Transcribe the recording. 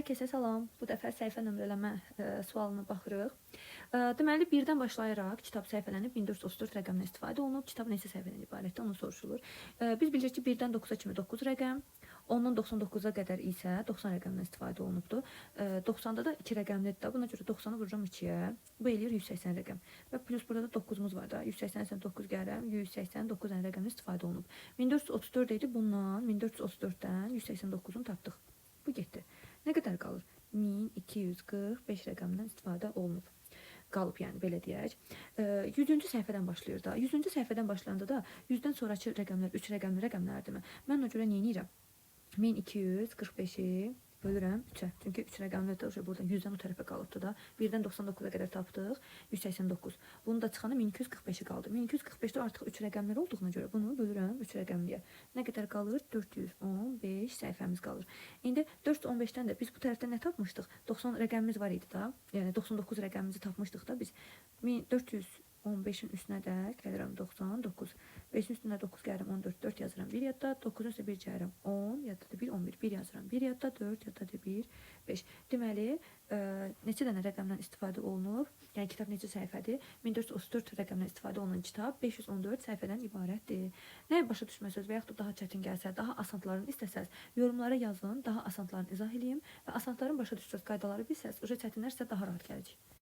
Hər kəsə salam. Bu dəfə səhifə nömrələmə sualına baxırıq. Deməli, birdən başlayaraq kitab səhifələnib 1434 rəqəmindən istifadə olunub. Kitab neçə səhifədən ibarətdir, onu soruşulur. Biz bilirik ki, 1-dən 9-a kimi 9 rəqəm, 10-dan 99-a qədər isə 90 rəqəmindən istifadə olunubdur. 90-da da 2 rəqəmlidir. Buna görə 90-ı vururam 2-yə. Bu eləyir 180 rəqəm. Və plus burada da 9-umuz var da. 180 9 gəlirəm, 189 rəqəmindən istifadə olunub. 1434 idi. Bundan 1434-dən 189-unu tapdıq. Bu getdi. Nə qədər qalır? 1245 rəqəmindən istifadə olunub. Qalıb, yəni belə deyək. 100-cü səhifədən başlayır da. 100-cü səhifədən başlayanda da 100-dən sonraki rəqəmlər 3 rəqəmli rəqəmlərdirmi? Mən ona görə nə edirəm? 1245-i bölürəm 3-ə. Çünki 3 rəqəmli də burada 100-dən o tərəfə qalıbdı da. 1-dən 99-a qədər tapdıq. 189. Bunu da çıxanda 1245-i qaldı. 1245-də artıq 3 rəqəmlər olduğuna görə bunu bölürəm 3 rəqəmliyə. Nə qədər qalır? 415 səhifəmiz qalır. İndi 415-dən də biz bu tərəfdə nə tapmışdıq? 90 rəqəmimiz var idi da. Yəni 99 rəqəmimizi tapmışdıq da biz. 415-in üstünə də gəlirəm 99. 5-in üstünə 9 gəlirəm 14. 4 yazıram 1 yadda. 9-un üstünə 1 gəlirəm 10. Yadda da 1 11. 1 yazıram 1 yadda. 4 yadda da 1 5. Deməli, neçə dənə rəqəmdən istifadə olunub? Yəni kitab neçə səhifədir? 1434 rəqəmdən istifadə olunan kitab 514 səhifədən ibarətdir. Nəyə başa düşməsəz və yaxud da daha çətin gəlsə, daha asanlarını istəsəz, yorumlara yazın, daha asanlarını izah edeyim və asanların başa düşdüyünüz qaydaları bilsəz, çətinlər sizə daha rahat gələcək.